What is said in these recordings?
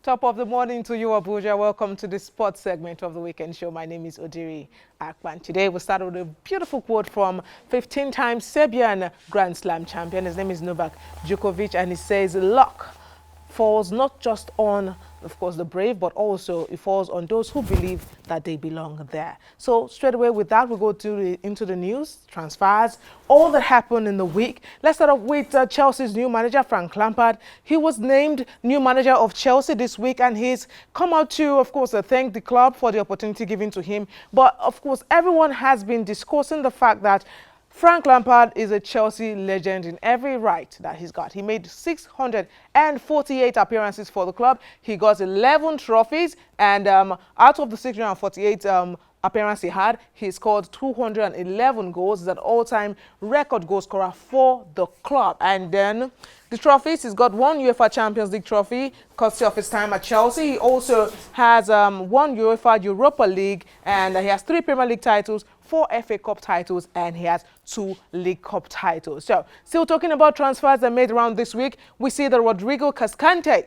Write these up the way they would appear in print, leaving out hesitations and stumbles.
Top of the morning to you, Abuja. Welcome to the sports segment of the weekend show. My name is Odiri Akpan. Today we start with a beautiful quote from 15-time Serbian Grand Slam champion. His name is Novak Djokovic, and he says, luck falls not just on, of course, the brave, but also it falls on those who believe that they belong there. So straight away with that, we go into the news, transfers, all that happened in the week. Let's start off with Chelsea's new manager, Frank Lampard. He was named new manager of Chelsea this week, and he's come out to, of course, thank the club for the opportunity given to him. But, of course, everyone has been discussing the fact that Frank Lampard is a Chelsea legend in every right that he's got. He made 648 appearances for the club. He got 11 trophies, and out of the 648 appearances he had, he scored 211 goals. He's an all-time record goal scorer for the club. And then the trophies, he's got one UEFA Champions League trophy, courtesy of his time at Chelsea. He also has one UEFA Europa League, and he has 3 Premier League titles, 4 FA Cup titles, and he has 2 League Cup titles. So, still talking about transfers that made around this week, we see that Rodrigo Cascante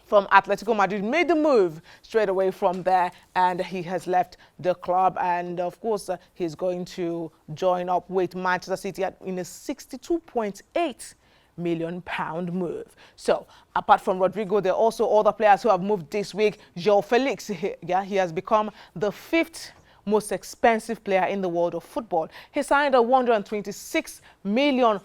from Atletico Madrid made the move straight away from there, and he has left the club. And of course, he's going to join up with Manchester City in a £62.8 million move. So, apart from Rodrigo, there are also other players who have moved this week. João Felix, he has become the 5th most expensive player in the world of football. He signed a $126 million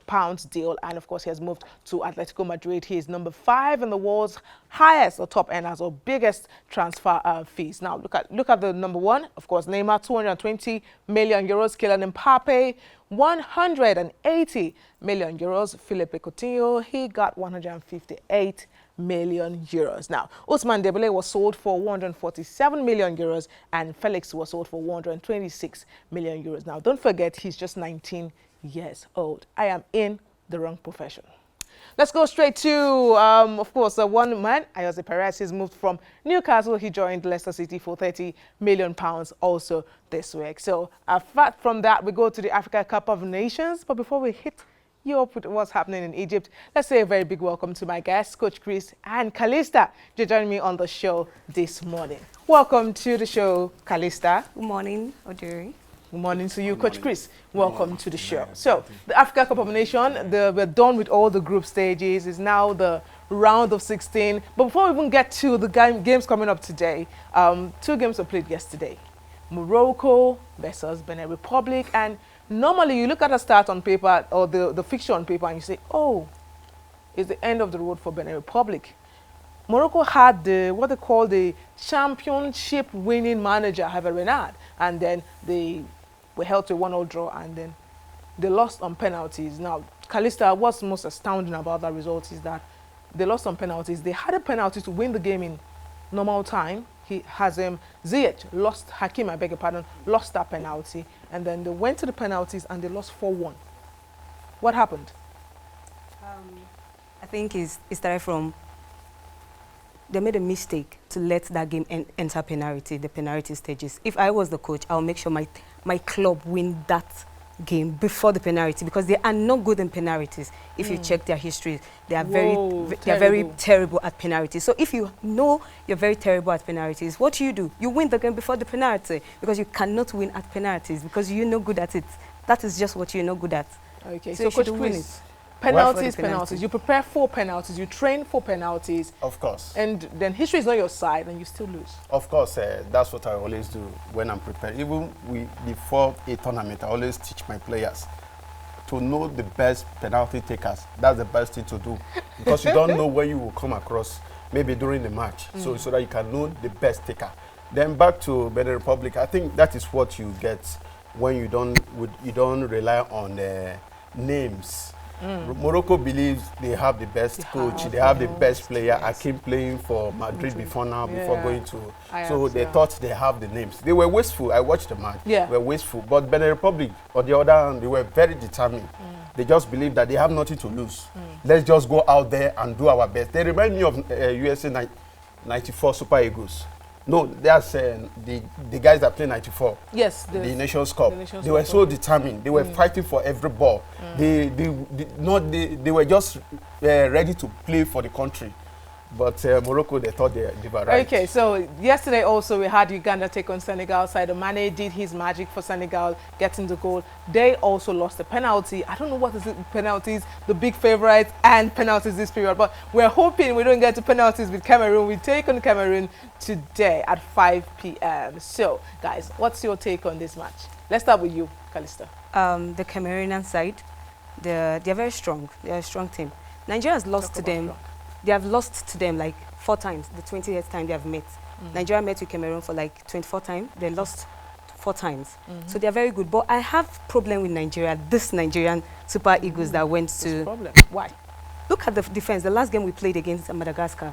pounds deal, and of course he has moved to Atletico Madrid. He is number 5 in the world's highest or top earners or biggest transfer fees. Now look at the number 1, of course, Neymar, 220 million euros. Kylian Mbappe, 180 million euros. Philippe Coutinho, he got 158 million euros. Now, Ousmane Dembele was sold for 147 million euros, and Felix was sold for 126 million euros. Now, don't forget, he's just 19 years old. I am in the wrong profession. Let's go straight to, of course, one man, Jose Perez. He's moved from Newcastle. He joined Leicester City for £30 million also this week. So, apart from that, we go to the Africa Cup of Nations. But before we hit you up with what's happening in Egypt, let's say a very big welcome to my guests, Coach Chris and Calista. You're joining me on the show this morning. Welcome to the show, Calista. Good morning, Odiri. Good morning to you, Coach Chris. Welcome to the show. So, the Africa Cup of Nations, we're done with all the group stages. It's now the round of 16. But before we even get to the games coming up today, 2 games were played yesterday. Morocco versus Benin Republic. And normally you look at a start on paper or the fixture on paper and you say, oh, it's the end of the road for Benin Republic. Morocco had what they call the championship winning manager, Hervé Renard, and then they were held to a 1-1 draw, and then they lost on penalties. Now, Calista, what's most astounding about that result is that they lost on penalties. They had a penalty to win the game in normal time. Ziyech lost, Hakim, I beg your pardon, lost that penalty, and then they went to the penalties and they lost 4-1. What happened? I think it started from, they made a mistake to let that game enter the penalty stages. If I was the coach, I'll make sure my club win that game before the penalty, because they are not good in penalties. If you check their history, they are very terrible at penalties. So if you know you're very terrible at penalties, what do? You win the game before the penalty, because you cannot win at penalties because you're not good at it. That is just what you're not good at. Okay, so Coach Chris, penalties. You prepare for penalties. You train for penalties. Of course. And then history is not your side, and you still lose. Of course, that's what I always do when I'm prepared. Even before a tournament, I always teach my players to know the best penalty takers. That's the best thing to do, because you don't know where you will come across, maybe during the match, so that you can know the best taker. Then back to Benin Republic, I think that is what you get when you don't rely on names. Morocco believes they have the best coach, they have the best player. Akim playing for Madrid before going to. So they thought they have the names. They were wasteful. I watched the match. They were wasteful. But Benin Republic, on the other hand, they were very determined. They just believe that they have nothing to lose. Let's just go out there and do our best. They remind me of USA 94 Super Eagles. No, that's the guys that play 94. Yes, the Nations Cup. They were so determined. They were fighting for every ball. They were just ready to play for the country. But Morocco, they thought they were right. Okay, so yesterday also we had Uganda take on Senegal. Sadio Mane did his magic for Senegal, getting the goal. They also lost the penalty. I don't know what is it, penalties, the big favorites and penalties this period, but we're hoping we don't get to penalties with Cameroon. We take on Cameroon today at 5 p.m. So, guys, what's your take on this match? Let's start with you, Calista. The Cameroonian side, they're very strong. They're a strong team. Nigeria has lost to them. They have lost to them like 4 times, the 28th time they have met. Nigeria met with Cameroon for like 24 times. They lost 4 times. So they're very good. But I have problem with Nigeria, this Nigerian Super Eagles that went to... Problem. Why? Look at the defense. The last game we played against Madagascar,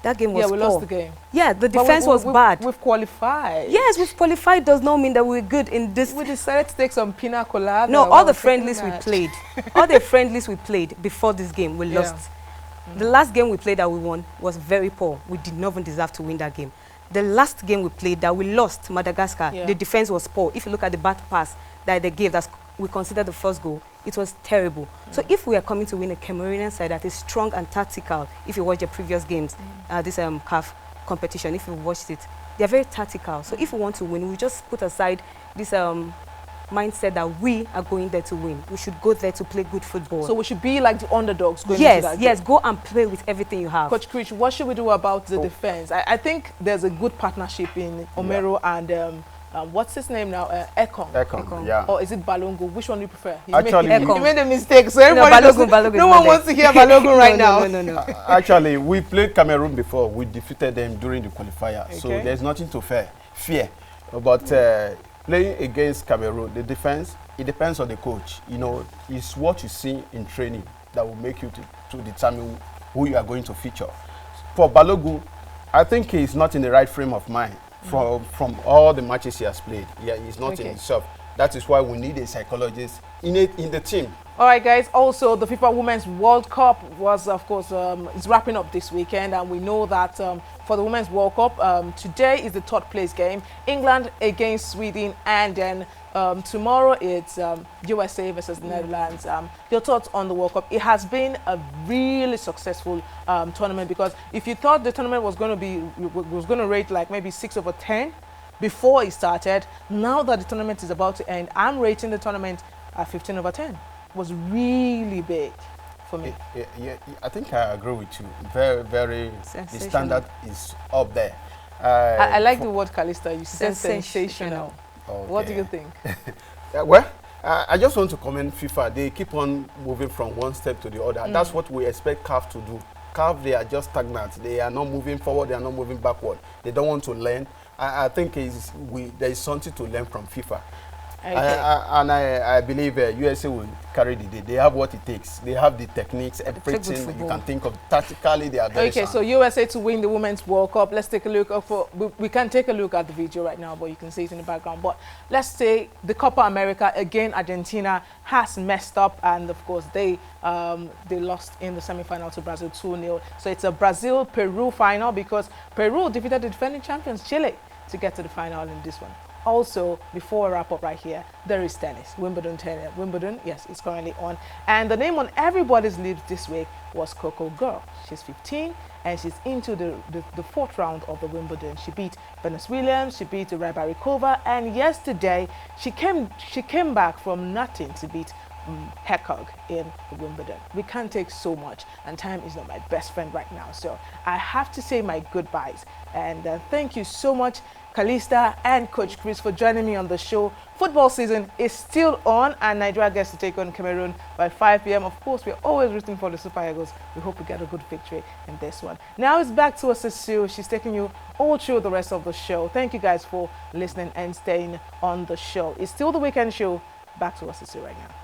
that game was we poor. lost the game. Yeah, the defense was bad. We've qualified. Yes, we've qualified does not mean that we're good in this. We decided to take some pina colada. No, all the friendlies we played, all the friendlies we played before this game, we lost. The last game we played that we won was very poor. We did not even deserve to win that game. The last game we played that we lost, Madagascar, the defense was poor. If you look at the bad pass that they gave, that's we consider the first goal, it was terrible. So if we are coming to win a Cameroonian side that is strong and tactical, if you watch the previous games, this CAF competition, if you watched it, they are very tactical. So if we want to win, we just put aside this mindset that we are going there to win. We should go there to play good football. So we should be like the underdogs going into that game. Yes, go and play with everything you have. Coach Krish, what should we do about the defense? I think there's a good partnership in Omero and what's his name now? Ekong, yeah. Or is it Balongo? Which one do you prefer? He Made a mistake. So everybody Balogun no one wants to hear Balogun right now. No. Actually, we played Cameroon before. We defeated them during the qualifier. Okay. So there's nothing to fear. But playing against Cameroon, the defense, it depends on the coach. You know, it's what you see in training that will make you to determine who you are going to feature. For Balogun, I think he's not in the right frame of mind. From all the matches he has played, he's not in himself. That is why we need a psychologist in the team. All right, guys. Also, the FIFA Women's World Cup was, of course, is wrapping up this weekend, and we know that for the Women's World Cup, today is the 3rd place game, England against Sweden, and then tomorrow it's USA versus the Netherlands. Your thoughts on the World Cup? It has been a really successful tournament, because if you thought the tournament was going to rate like maybe 6/10 before it started, now that the tournament is about to end, I'm rating the tournament at 15/10. It was really big for me. Yeah, I think I agree with you. Very, very. The standard is up there. I like the word, Calista. You said sensational. Okay. What do you think? Well, I just want to commend FIFA. They keep on moving from one step to the other. That's what we expect CAF to do. CAF, they are just stagnant. They are not moving forward. They are not moving backward. They don't want to learn. I think there is something to learn from FIFA. Okay. I believe USA will carry the day. They have what it takes. They have the techniques, everything you can think of. Tactically, they are very sound. So USA to win the Women's World Cup. Let's take a look. We can take a look at the video right now, but you can see it in the background. But let's say the Copa America, again, Argentina has messed up. And, of course, they lost in the semi-final to Brazil 2-0. So it's a Brazil-Peru final, because Peru defeated the defending champions, Chile, to get to the final in this one. Also, before I wrap up right here, there is tennis. Wimbledon tennis. Wimbledon, yes, it's currently on. And the name on everybody's lips this week was Coco Gauff. She's 15 and she's into the 4th round of the Wimbledon. She beat Venus Williams, she beat Rybarikova, and yesterday she came back from nothing to beat Hekog in Wimbledon. We can't take so much, and time is not my best friend right now. So I have to say my goodbyes. And thank you so much, Calista and Coach Chris, for joining me on the show. Football season is still on, and Nigeria gets to take on Cameroon by 5 p.m. Of course, we're always rooting for the Super Eagles. We hope we get a good victory in this one. Now it's back to Cecile. She's taking you all through the rest of the show. Thank you guys for listening and staying on the show. It's still the weekend show. Back to Cecile right now.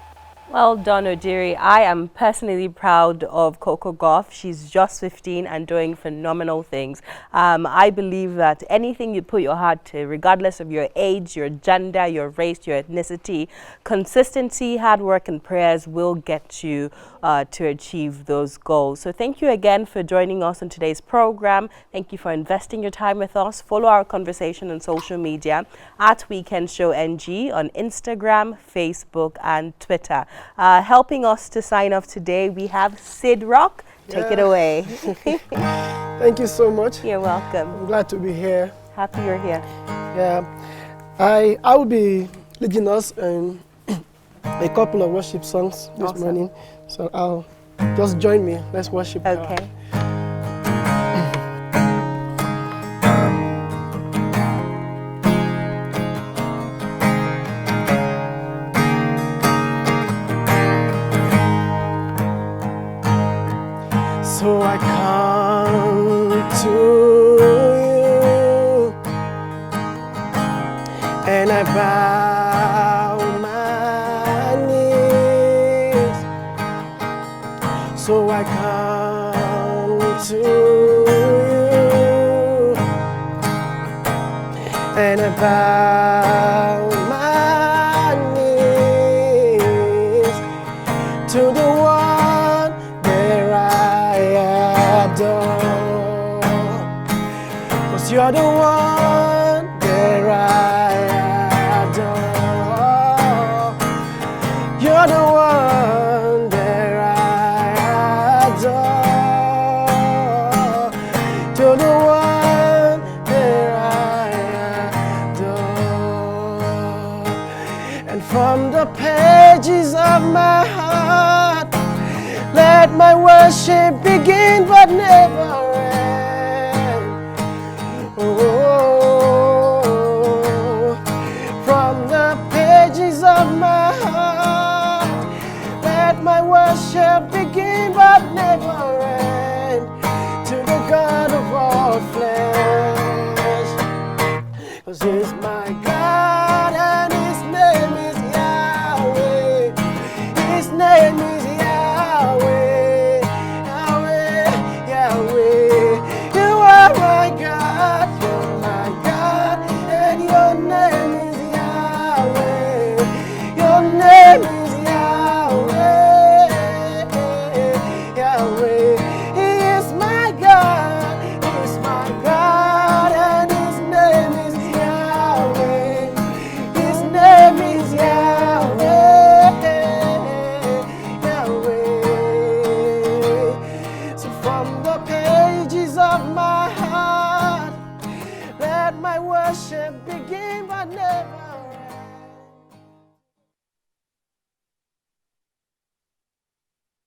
Well done, Odiri. I am personally proud of Coco Gauff. She's just 15 and doing phenomenal things. I believe that anything you put your heart to, regardless of your age, your gender, your race, your ethnicity, consistency, hard work, and prayers will get you to achieve those goals. So thank you again for joining us on today's program. Thank you for investing your time with us. Follow our conversation on social media at Weekend Show NG on Instagram, Facebook, and Twitter. Helping us to sign off today, we have Sid Rock. Take it away. Thank you so much. You're welcome. I'm glad to be here. Happy you're here. Yeah, I will be leading us in a couple of worship songs this Awesome. morning. So I'll just join me. Let's worship God. Okay. So I come to you and I bow my knees. So I come to you and I bow my knees to the one that I adore. 'Cause you're the one that I adore. You're the one that I adore. You're the one that I adore. And from the pages of my heart, let my worship begin but never end. Oh, from the pages of my heart, let my worship begin but never end.